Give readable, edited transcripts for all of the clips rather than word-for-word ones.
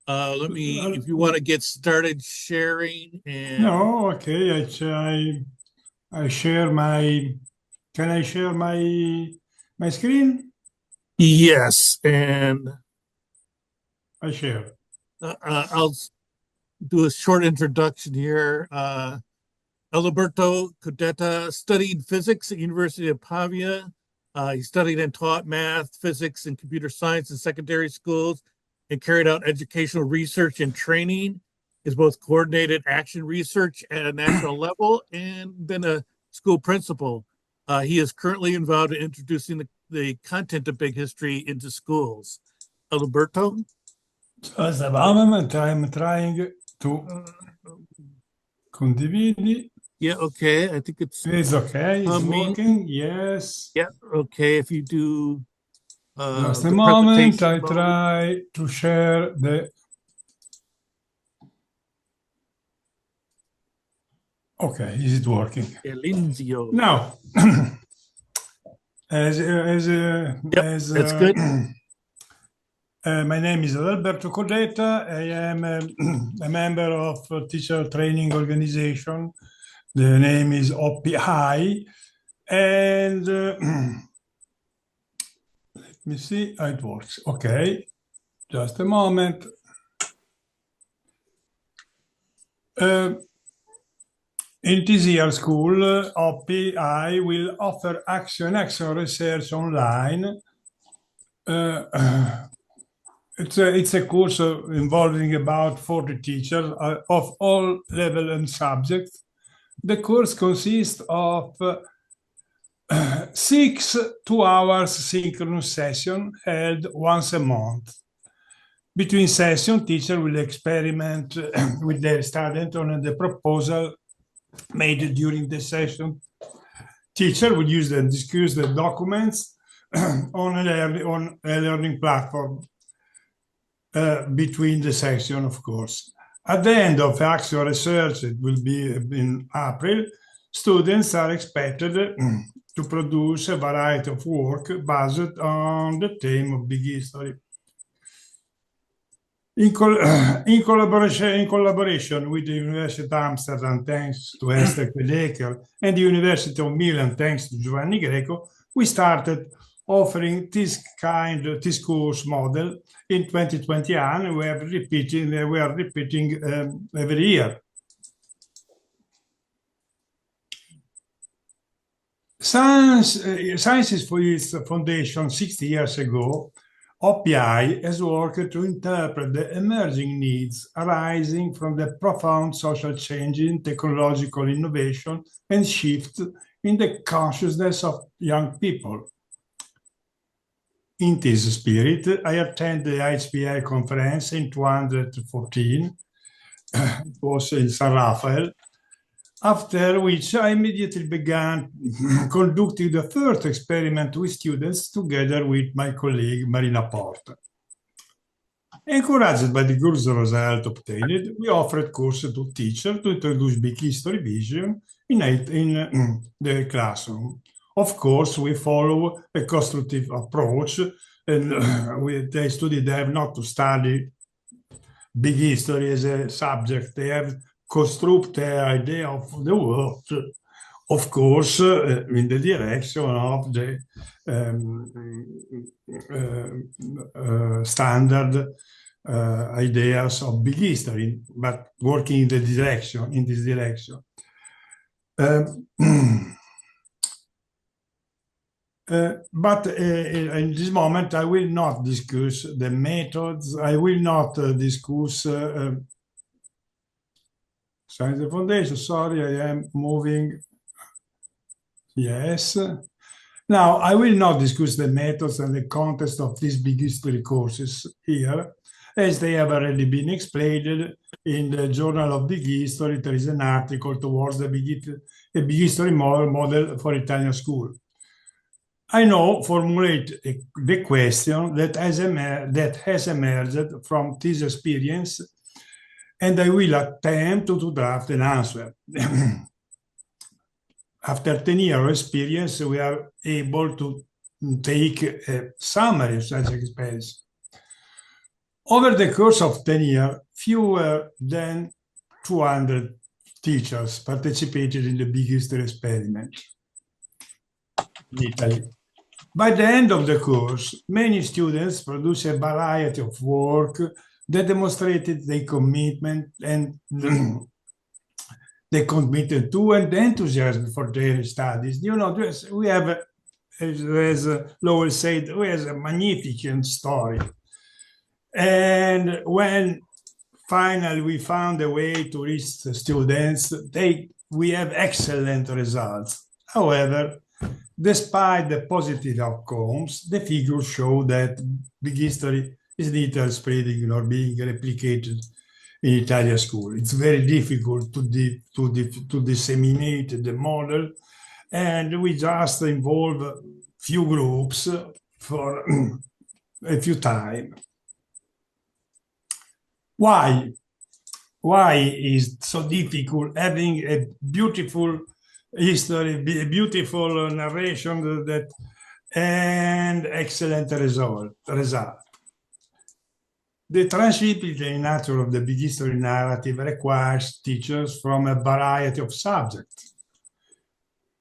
Let me, if you want to get started sharing and No, okay. I share my. Can I share my screen? yes, and I share. I'll do a short introduction here. Adalberto Codetta studied physics at University of Pavia. He studied and taught math, physics, and computer science in secondary schools and carried out educational research and training. Is both coordinated action research at a national level and been a school principal. He is currently involved in introducing the content of Big History into schools. Adalberto? Just a moment. I'm trying to condividi. Yeah, okay. I think it's Okay. It's coming. working. Yes. Yeah, okay. If you do Just a the moment. presentation I mode. try to share the. Okay. Is it working? Elinzio. Now, as Yep, that's good. my name is Adalberto Codetta. I am a member of a teacher training organization. The name is OPPI. And let me see how it works. Okay, just a moment. In this year school, OPPI will offer action research online. It's a course involving about 40 teachers of all levels and subjects. The course consists of 6 2 hours synchronous sessions held once a month. Between sessions, teacher will experiment with their student on the proposal made during the session. Teacher will use and discuss the documents on a learning platform. Between the section, of course. At the end of actual research, it will be in April, students are expected to produce a variety of work based on the theme of big history. In collaboration with the University of Amsterdam, thanks to Esther Quedeker, and the University of Milan, thanks to Giovanni Greco, we started offering this course model in 2021. We are repeating every year. Science is for its foundation 60 years ago. OPPI has worked to interpret the emerging needs arising from the profound social change in technological innovation and shift in the consciousness of young people. In this spirit, I attended the IHPI conference in 2014. It was in San Rafael, after which I immediately began conducting the first experiment with students together with my colleague Marina Porta. Encouraged by the good result obtained, we offered courses to teachers to introduce big history vision in the classroom. Of course, we follow a constructive approach, and they have not to study big history as a subject. They have construct their idea of the world, of course, in the direction of the standard ideas of big history, but working in this direction. But in this moment, I will not discuss the methods. I will not discuss science and foundation. Sorry, I am moving. Yes. Now, I will not discuss the methods and the context of these big history courses here, as they have already been explained in the Journal of Big History. There is an article towards a big history model for Italian school. I now formulate the question that has emerged from this experience, and I will attempt to draft an answer. After 10 years of experience, we are able to take a summary of such experience. Over the course of 10 years, fewer than 200 teachers participated in the big history experiment in Italy. By the end of the course, many students produced a variety of work that demonstrated their commitment and they committed to and enthusiasm for their studies. You know, we have, as Lowell said, we have a magnificent story. And when finally we found a way to reach the students, we have excellent results. However, despite the positive outcomes, the figures show that big history is neither spreading nor being replicated in Italian school. It's very difficult to disseminate the model, and we just involve few groups for a few time. Why? Why is it so difficult having a beautiful history, a beautiful narration that and excellent result? The transdisciplinary nature of the big history narrative requires teachers from a variety of subjects.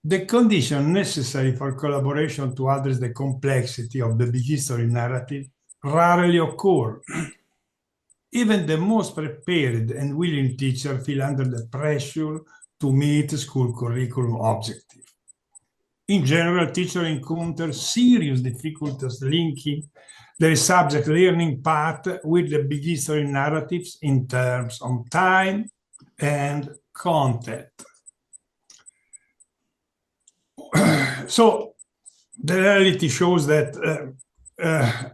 The condition necessary for collaboration to address the complexity of the big history narrative rarely occur. Even the most prepared and willing teacher feel under the pressure to meet school curriculum objective. In general, teachers encounter serious difficulties linking their subject learning path with the big history narratives in terms of time and content. So the reality shows that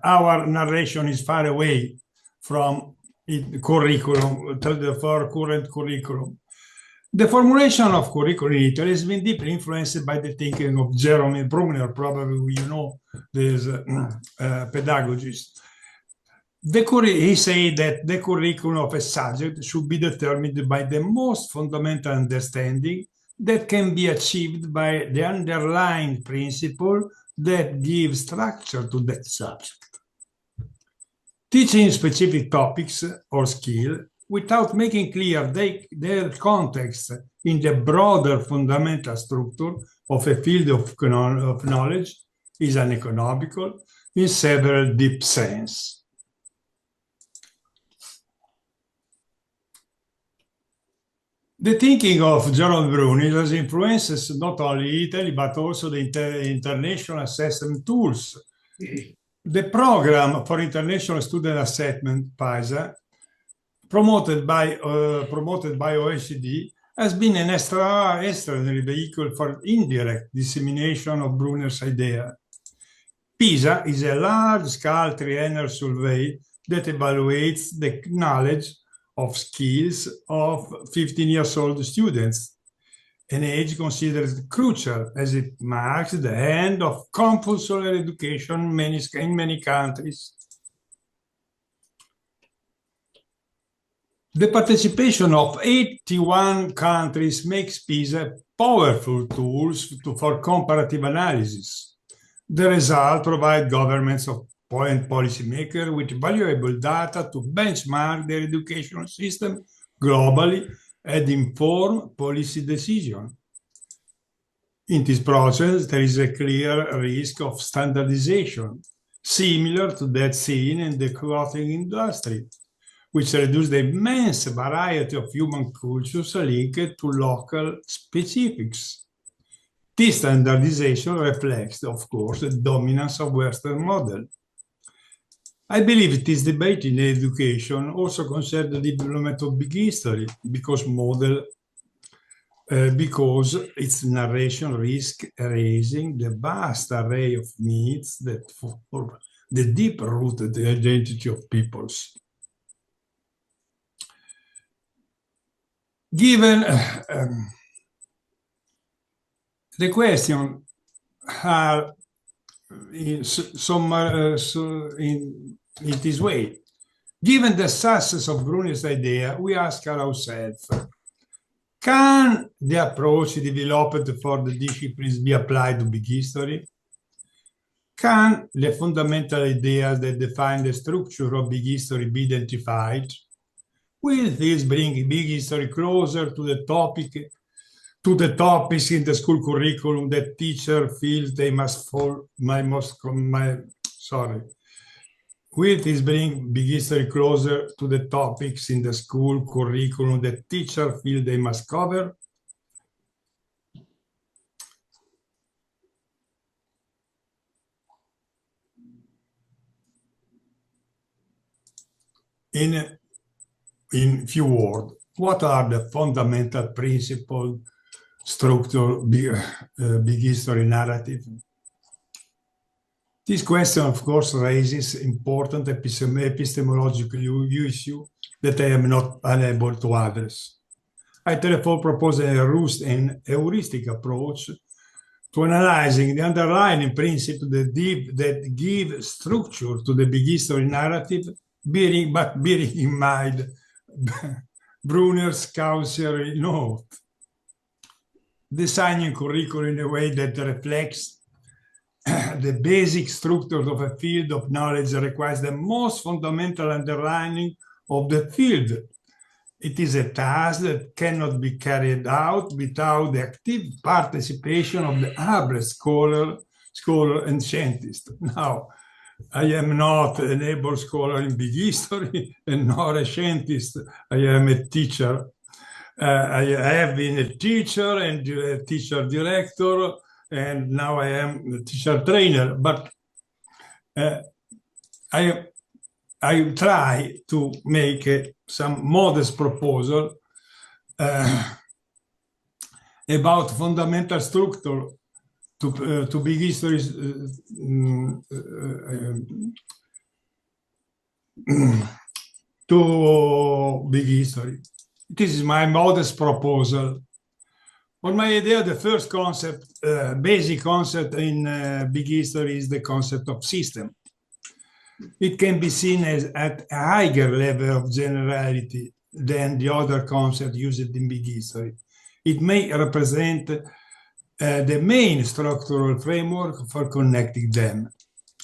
our narration is far away from curriculum, for current curriculum. The formulation of curriculum in Italy has been deeply influenced by the thinking of Jerome Bruner, probably you know this pedagogist. He said that the curriculum of a subject should be determined by the most fundamental understanding that can be achieved by the underlying principle that gives structure to that subject. Teaching specific topics or skill without making clear their context in the broader fundamental structure of a field of knowledge is uneconomical in several deep sense. The thinking of Jerome Bruner has influences not only Italy, but also the international assessment tools. The program for international student assessment, PISA, promoted by OECD, has been an extraordinary vehicle for indirect dissemination of Bruner's idea. PISA is a large-scale triennial survey that evaluates the knowledge of skills of 15-year-old students, an age considered crucial as it marks the end of compulsory education in many countries. The participation of 81 countries makes PISA powerful tools for comparative analysis. The result provides governments and policymakers with valuable data to benchmark their educational system globally and inform policy decisions. In this process, there is a clear risk of standardization, similar to that seen in the clothing industry, which reduces the immense variety of human cultures linked to local specifics. This standardization reflects, of course, the dominance of Western model. I believe this debate in education also concerns the development of big history, because its narration risks erasing the vast array of myths that form the deep-rooted identity of peoples. Given the question are in this way, given the success of Bruner's idea, we ask ourselves, can the approach developed for the disciplines be applied to big history? Can the fundamental ideas that define the structure of big history be identified? Will this bring big history closer to the topics in the school curriculum that teacher feels they must follow? Will this bring big history closer to the topics in the school curriculum that teacher feel they must cover? In few words, what are the fundamental principles, structure, big history narrative? This question, of course, raises important epistemological issues that I am not unable to address. I therefore propose a robust and heuristic approach to analyzing the underlying principles that give structure to the big history narrative, bearing in mind Bruner's cautionary note. Designing curriculum in a way that reflects the basic structure of a field of knowledge requires the most fundamental underlining of the field. It is a task that cannot be carried out without the active participation of the average scholar and scientist. Now, I am not an able scholar in big history and nor a scientist. I am a teacher. I have been a teacher and a teacher director, and now I am a teacher trainer. But I try to make some modest proposal about fundamental structure to big history, to big history. This is my modest proposal. On my idea, the first concept, basic concept in big history is the concept of system. It can be seen as at a higher level of generality than the other concept used in big history. It may represent the main structural framework for connecting them.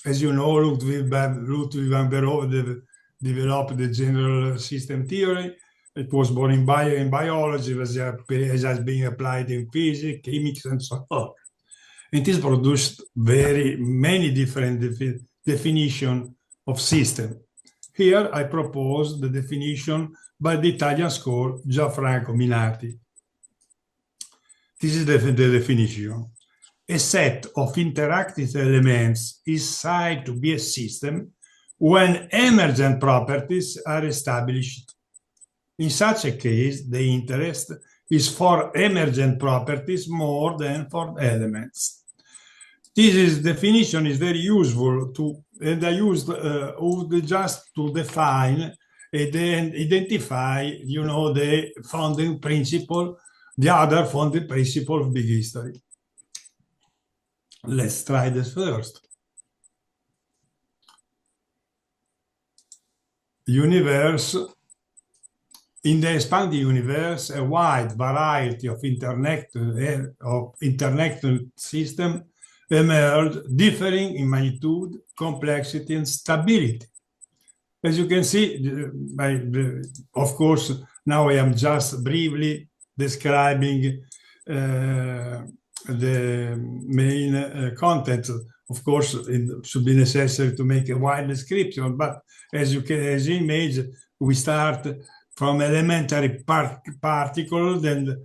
As you know, Ludwig van Beethoven developed the general system theory. It was born in biology, it has been applied in physics, chemics, and so on. It has produced many different definitions of system. Here I propose the definition by the Italian scholar Gianfranco Minati. This is the definition. A set of interactive elements is said to be a system when emergent properties are established. In such a case, the interest is for emergent properties more than for elements. This definition is very useful and I used just to define and then identify, the founding principle, the other founding principle of big history. Let's try this first. Universe. In the expanding universe, a wide variety of interconnected systems emerge, differing in magnitude, complexity, and stability. As you can see, of course, now I am just briefly describing the main content. Of course, it should be necessary to make a wide description, but as you imagine, we start from elementary particles, and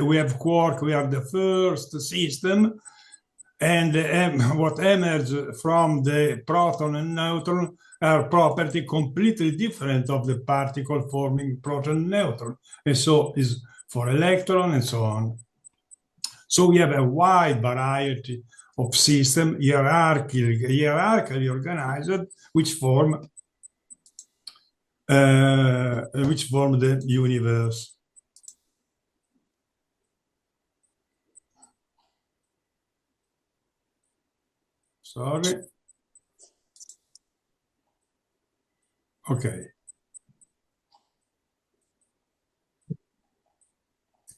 we have quark, we are the first system, and what emerges from the proton and neutron are property completely different of the particle forming proton and neutron, and so is for electron and so on. So we have a wide variety of systems hierarchically organized, which form the universe. Sorry. Okay.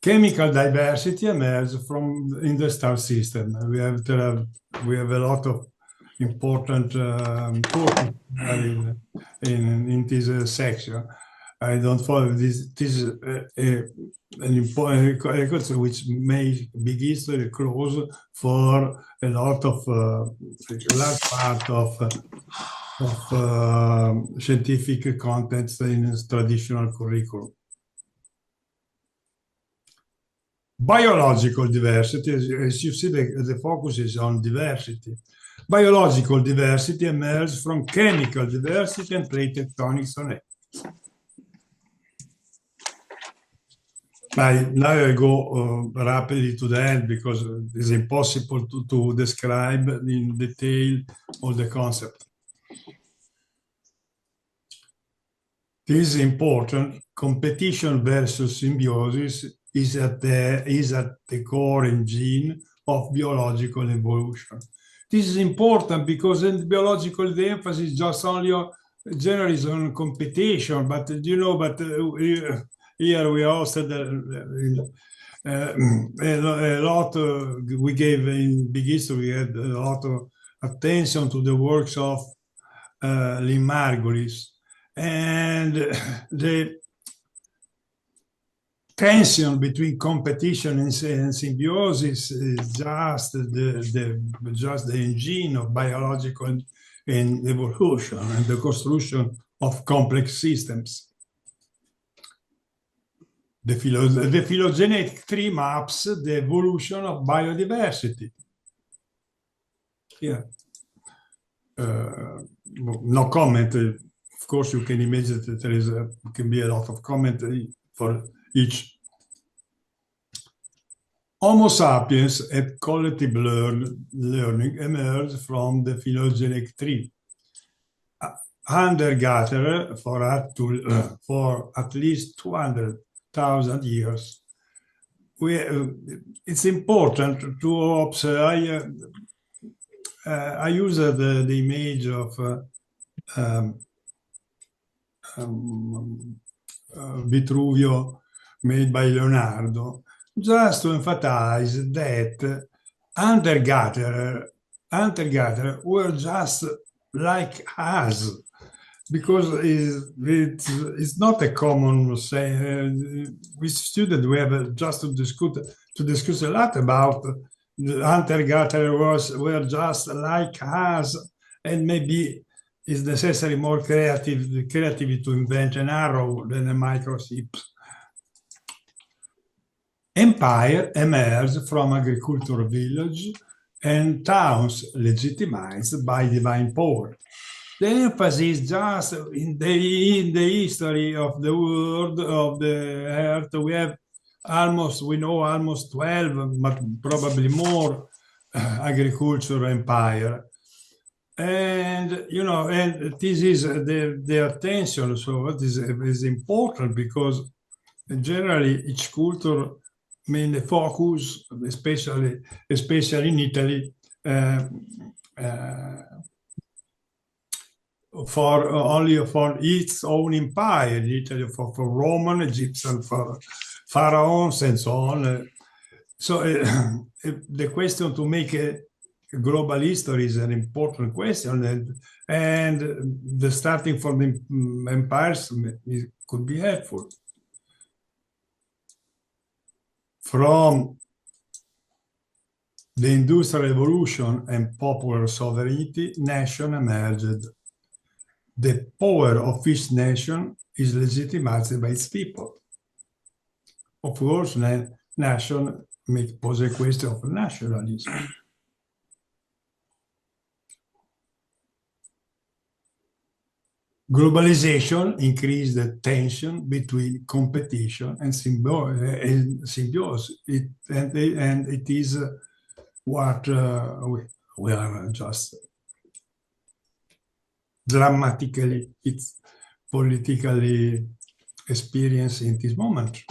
chemical diversity emerges from in the star system. We have a lot of important in this section. I don't follow this. This is an important record which made big history close for a lot of large part of scientific contents in traditional curriculum. Biological diversity, as you see, the focus is on diversity. Biological diversity emerges from chemical diversity and plate tectonics on it. Now I go rapidly to the end because it's impossible to describe in detail all the concept. This is important. Competition versus symbiosis is at the core engine of biological evolution. This is important because in biological, the emphasis just only generally is on competition, but you know, here we also a lot. We gave in big history, we had a lot of attention to the works of Lynn Margulis, and the tension between competition and symbiosis is just the engine of biological and evolution and the construction of complex systems. The phylogenetic tree maps the evolution of biodiversity. Yeah. No comment. Of course, you can imagine that there can be a lot of comment for each. Homo sapiens and collective learning emerged from the phylogenetic tree. Hunter-gatherer for at least 200,000 years. It's important to observe. I use the image of Vitruvio made by Leonardo, just to emphasize that hunter-gatherer were just like us, because it's not a common saying. With students, we have just to discuss a lot about the hunter-gatherers were just like us, and maybe it's necessary more creativity to invent an arrow than a microchip. Empire emerged from agricultural village and towns legitimized by divine power. The emphasis just in the history of the world, of the earth, we know almost 12, but probably more agricultural empire. And, you know, and this is the attention. So what is important, because generally each culture main focus, especially in Italy, for its own empire. In Italy, for Roman, Egyptian, for pharaohs, and so on. So the question to make a global history is an important question, and the starting from the empires could be helpful. From the Industrial Revolution and popular sovereignty, nation emerged. The power of each nation is legitimized by its people. Of course, nation may pose a question of nationalism. Globalization increased the tension between competition and symbiosis. And it is what we are just dramatically, it's politically experienced in this moment.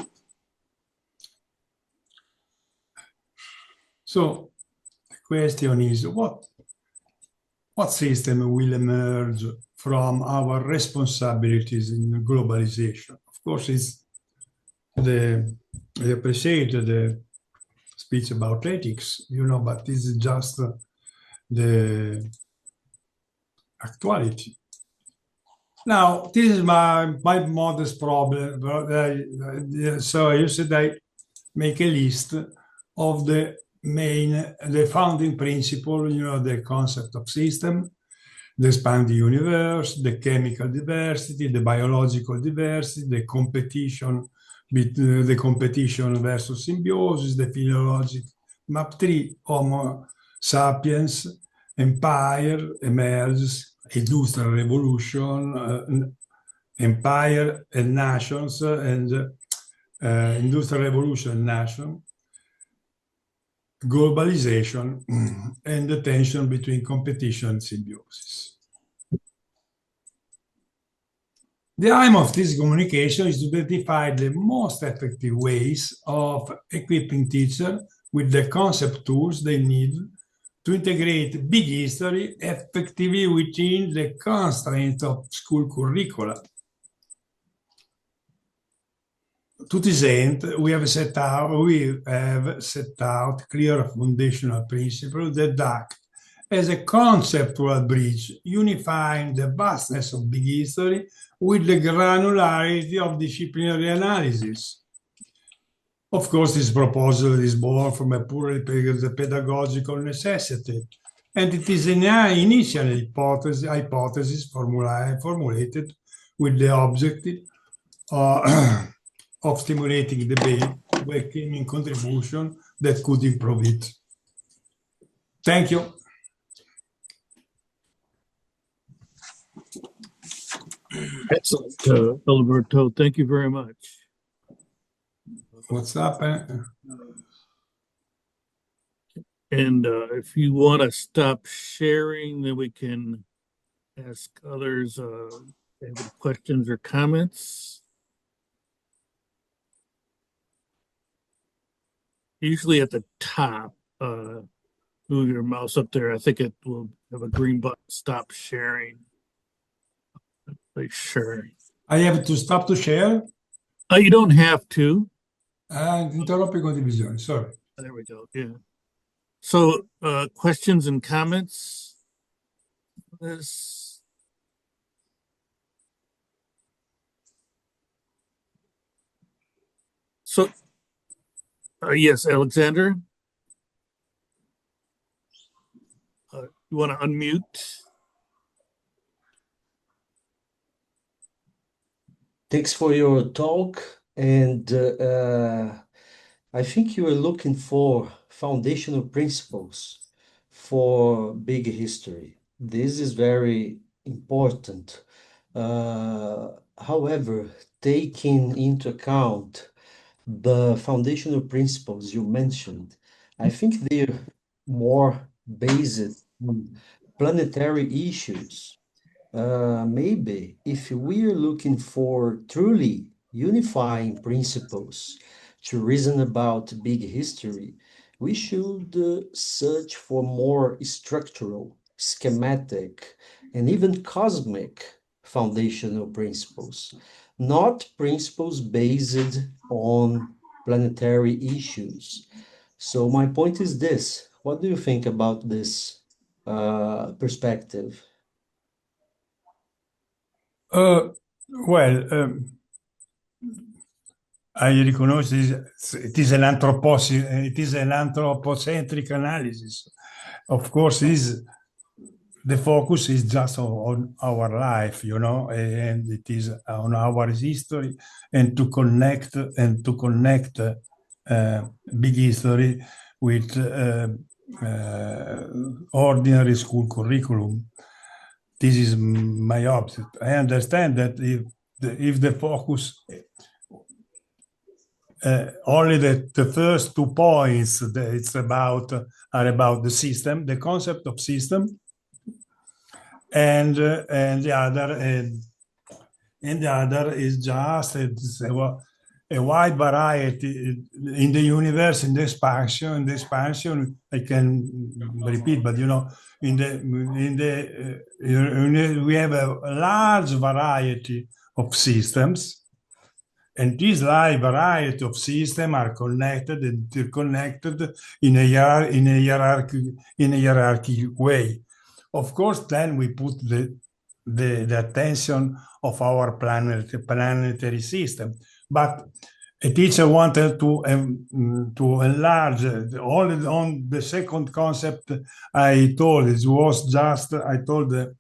So the question is, what system will emerge from our responsibilities in globalization? Of course, it's the I appreciate the speech about ethics, but this is just the actuality. Now, this is my modest problem. So I said I make a list of the founding principle, the concept of system, the expanding universe, the chemical diversity, the biological diversity, the competition versus symbiosis, the philologic map 3, Homo sapiens, empire, emerges, industrial revolution, empire and nations, and industrial revolution, nation, globalization, and the tension between competition and symbiosis. The aim of this communication is to identify the most effective ways of equipping teachers with the concept tools they need to integrate big history effectively within the constraints of school curricula. To this end, we have set out clear foundational principles that act as a conceptual bridge, unifying the vastness of big history with the granularity of disciplinary analysis. Of course, this proposal is born from a purely pedagogical necessity, and it is an initial hypothesis formulated with the objective of stimulating debate, welcoming contribution that could improve it. Thank you. Excellent, Adalberto. Thank you very much. What's up? And if you want to stop sharing, then we can ask others if they have any questions or comments. Usually at the top, move your mouse up there. I think it will have a green button, stop sharing. Sure. I have to stop to share? You don't have to. Interrompi condivisione, sorry. There we go, yeah. So, questions and comments? So, yes, Alexander? You want to unmute? Thanks for your talk. And I think you are looking for foundational principles for big history. This is very important. However, taking into account the foundational principles you mentioned, I think they're more based on planetary issues. Maybe if we're looking for truly unifying principles to reason about big history, we should search for more structural, schematic, and even cosmic foundational principles, not principles based on planetary issues. So my point is this: what do you think about this perspective? I recognize it is an anthropocentric analysis. Of course, the focus is just on our life, and it is on our history, and to connect big history with ordinary school curriculum. This is my object. I understand that if the focus only the first 2 points are about the system, the concept of system, and the other is just a wide variety in the universe, in the expansion. I can repeat, but we have a large variety of systems, and this large variety of systems are connected and interconnected in a hierarchy way. Of course, then we put the attention of our planetary system, but a teacher wanted to enlarge only on the second concept I told. It was just I told the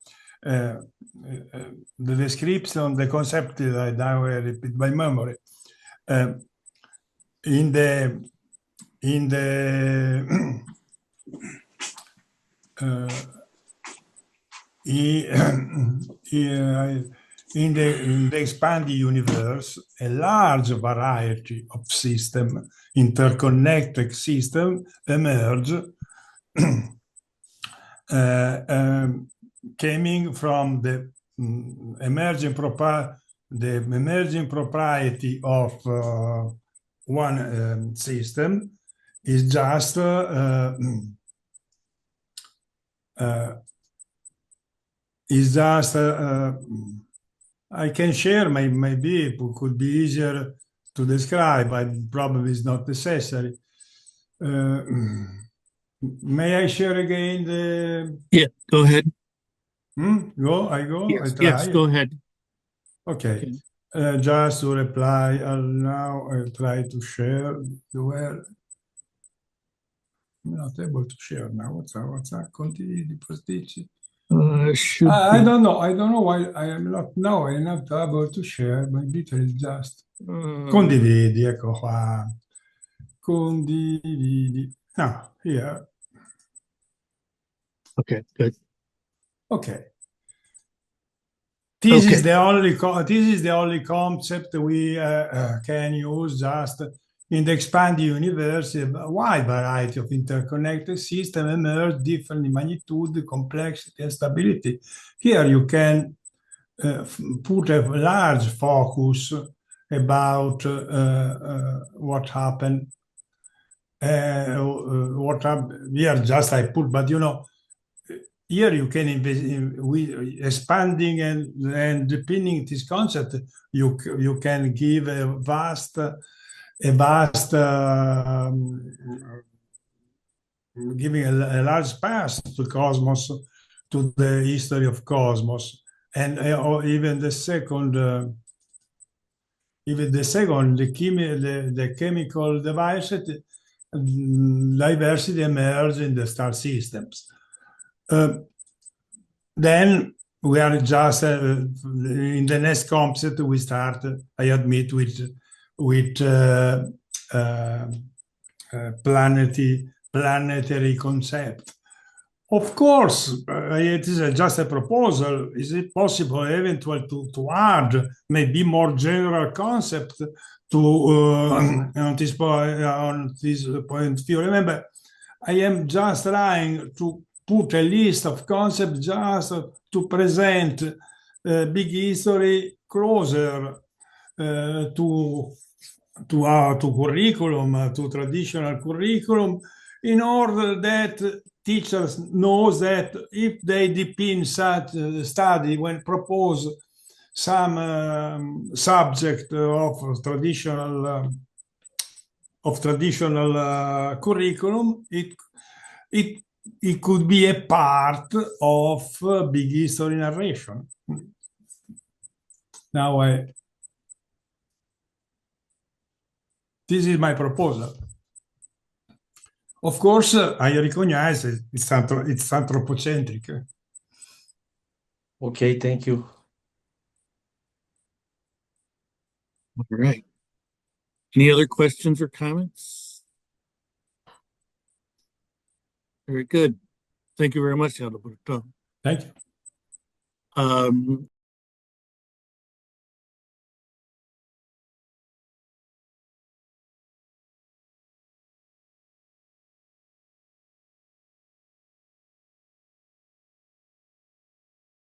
description, the concept that I now repeat by memory. In the in the expanded universe, a large variety of systems, interconnected systems, emerge, coming from the emerging propriety of one system is just I can share, maybe it could be easier to describe, but probably it's not necessary. May I share again the... Yeah, go ahead. Go? I go? Yes, I try? yes, go ahead. Okay. Just to reply, now I try to share the word. I'm not able to share now. What's that? Continue the posticci. I don't know why I am not. No, I'm not able to share. Maybe it is just. Condividi, ecco qua. Condividi. No, here. Okay, good. Okay. This is the only concept we can use just in the expanded universe. A wide variety of interconnected systems emerge different in magnitude, complexity, and stability. Here you can put a large focus about what happened. Here just I put, but you know, here you can expanding and deepening this concept. You can give a vast giving a large pass to cosmos, to the history of cosmos, and even the second. The chemical diversity emerges in the star systems. Then we are just in the next concept we start. I admit with planetary concept. Of course, it is just a proposal. Is it possible eventually to add maybe more general concept to on this point of view? Remember, I am just trying to put a list of concepts just to present big history closer to curriculum, to traditional curriculum, in order that teachers know that if they deepen such study when propose some subject of traditional curriculum, it could be a part of big history narration. Now this is my proposal. Of course, I recognize it's anthropocentric. Okay, thank you. All right. Any other questions or comments? Very good. Thank you very much, Adalberto. Thank you.